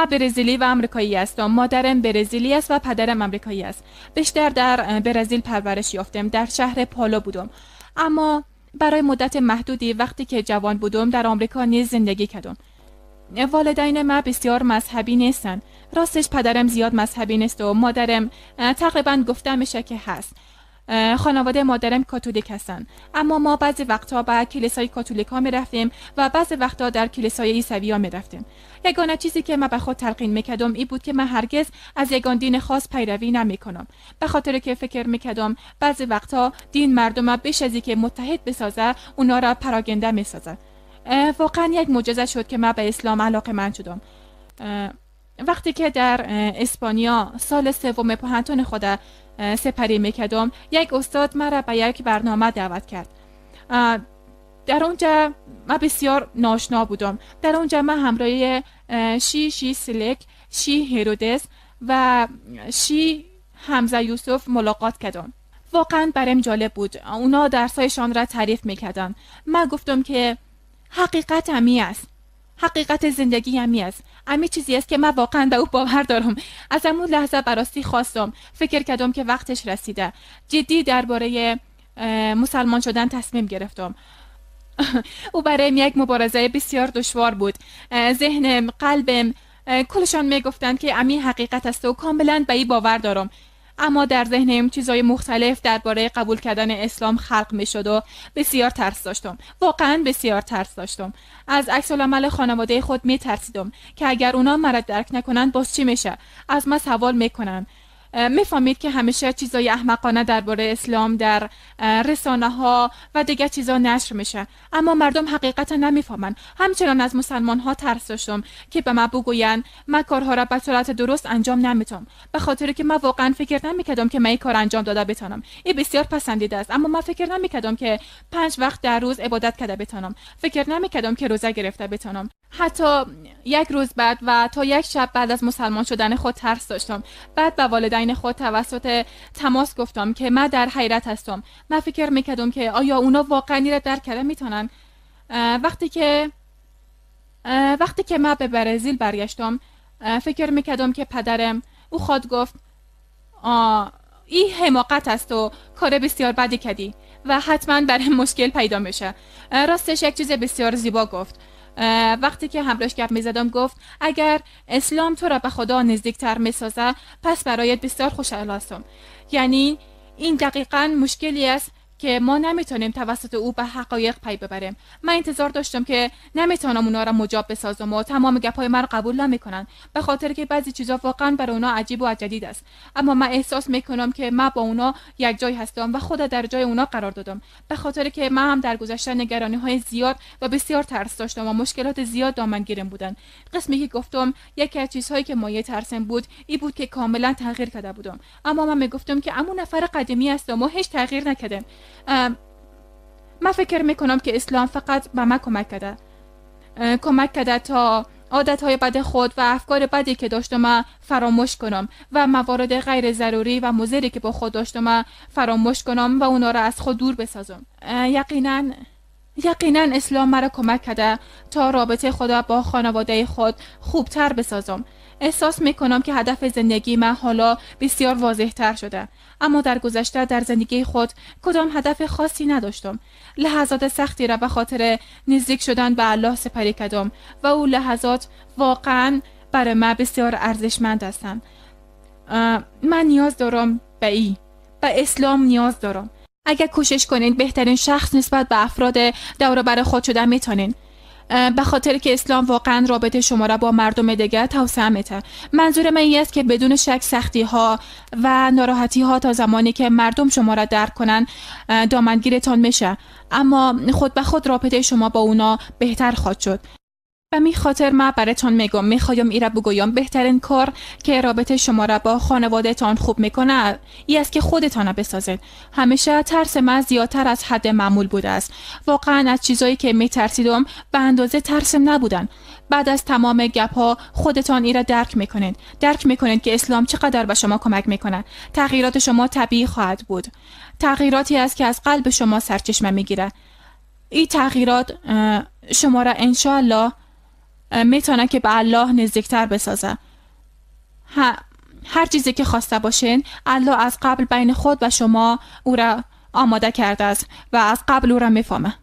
من برزیلی و آمریکایی هستم. مادرم برزیلی است و پدرم آمریکایی است. بیشتر در برزیل پرورش یافتم. در شهر پالو بودم. اما برای مدت محدودی وقتی که جوان بودم در آمریکا نیز زندگی کردم. والدین ما بسیار مذهبی نیستند. راستش پدرم زیاد مذهبی نیست و مادرم تقریبا گفته میشه که هست. خانواده مادرم کاتولیک هستند، اما ما بعضی وقتا به کلیسای کاتولیکا می رفتیم و بعضی وقتا در کلیسای عیسوی‌ها می رفتیم. یگانه چیزی که من به خود تلقین میکردم این بود که من هرگز از یگان دین خاص پیروی نمیکنم، به خاطر که فکر میکردم بعضی وقتا دین مردم بیش از اینکه متحد بسازه اونا را پراگنده میسازه. واقعا یک معجزه شد که من به اسلام علاقه‌مند شدم. وقتی که در اسپانیا سال سوم پانتون خود سپری میکردم، یک استاد مرا به یک برنامه دعوت کرد. در اونجا من بسیار ناشنا بودم. در اونجا من همراه شی سلک، شی هیرودس و شی حمزه یوسف ملاقات کردم. واقعا برام جالب بود. اونا درسایشان را تعریف میکردن. من گفتم که حقیقت همی است. حقیقت زندگی همی است. همی چیزی است که من واقعا به او باور دارم. از همون لحظه براستی خواستم. فکر کردم که وقتش رسیده. جدی درباره مسلمان شدن تصمیم گرفتم. او برایم یک مبارزه بسیار دشوار بود. ذهنم، قلبم، کلشان میگفتند که امی حقیقت است و کاملا به این باور دارم. اما در ذهنم چیزای مختلف درباره قبول کردن اسلام خلق می شد و بسیار ترس داشتم. واقعا بسیار ترس داشتم. از عکس العمل خانواده خود می ترسیدم که اگر اونا مرا درک نکنند باز چی میشه؟ از من سوال میکنن. میفهمید که همیشه چیزای احمقانه درباره اسلام در رسانه ها و دیگه چیزا نشر میشه، اما مردم حقیقتا نمیفهمن. همچنان از مسلمان ها ترس داشتم که به من بگوین من کارها را به صورت درست انجام نمیتونم، به خاطر که من واقعا فکر نمیکردم که من این کار انجام داده بتونم. این بسیار پسندیده است، اما من فکر نمیکردم که 5 وقت در روز عبادت کرده بتونم. فکر نمیکردم که روزه گرفته بتونم. حتی یک روز بعد و تا یک شب بعد از مسلمان شدن خود ترس داشتم. بعد به والدین خود توسط تماس گفتم که من در حیرت هستم. من فکر میکردم که آیا اونا واقعا را درک کرده میتونن. وقتی که من به برزیل برگشتم فکر میکردم که پدرم او خود گفت این حماقت است و کار بسیار بدی کردی و حتما برای مشکل پیدا میشه. راستش یک چیز بسیار زیبا گفت. وقتی که همراهش گپ میزدم گفت اگر اسلام تو را به خدا نزدیکتر میسازه پس برایت بسیار خوشحال هستم. یعنی این دقیقاً مشکلی است که ما نمیتونیم توسط او به حقایق پی ببریم. من انتظار داشتم که نمیتونم اونا را مجاب بسازم و تمام گپای من را قبول نمیکنن، به خاطر که بعضی چیزا واقعا برای اونا عجیب و جدید است. اما من احساس میکنم که من با اونا یک جای هستم و خود در جای اونا قرار دادم، به خاطر که من هم در گذشته نگرانی های زیاد و بسیار ترس داشتم و مشکلات زیاد دامنگیرم بودن. قسمی که گفتم یکی از چیزهایی که مایه ترسم بود این بود که کاملا تغییر کرده بودم. اما من میگفتم که همون نفر قدیمی هستم و هیچ تغییر نکردم. من فکر میکنم که اسلام فقط به من کمک کرده تا عادتهای بد خود و افکار بدی که داشتم فراموش کنم و موارد غیر ضروری و مضری که با خود داشتم فراموش کنم و اونا را از خود دور بسازم. یقینا اسلام مرا کمک کرده تا رابطه خدا با خانواده خود خوبتر بسازم. احساس میکنم که هدف زندگی من حالا بسیار واضح تر شده، اما در گذشته در زندگی خود کدام هدف خاصی نداشتم. لحظات سختی را به خاطر نزدیک شدن به الله سپری کردم و او لحظات واقعا برای من بسیار ارزشمند هستند. من نیاز دارم به اسلام نیاز دارم. اگر کوشش کنین بهترین شخص نسبت به افراد دور و بر خود شدن میتونین، به خاطر که اسلام واقعا رابطه شما را با مردم دیگر توسعه میده. منظور من این است که بدون شک سختی ها و ناراحتی ها تا زمانی که مردم شما را درک کنن دامنگیرتان میشه، اما خود به خود رابطه شما با اونا بهتر خواهد شد. و می خاطر من براتون میگم، میخوایم ایره بگویم بهترین کار که رابطه شما را با خانواده تان خوب میکنه ای است که خودتان بسازید. همیشه ترس من زیادتر از حد معمول بوده است. واقعا از چیزایی که میترسیدم به اندازه ترسم نبودن. بعد از تمام گپ‌ها خودتان ایره درک میکنید که اسلام چقدر به شما کمک میکنه. تغییرات شما طبیعی خواهد بود. تغییراتی است که از قلب شما سرچشمه میگیره. این تغییرات شما را انشاءالله میتونه که به الله نزدیکتر بسازه. هر چیزی که خواسته باشین الله از قبل بین خود و شما او را آماده کرده است و از قبل او را میفهمه.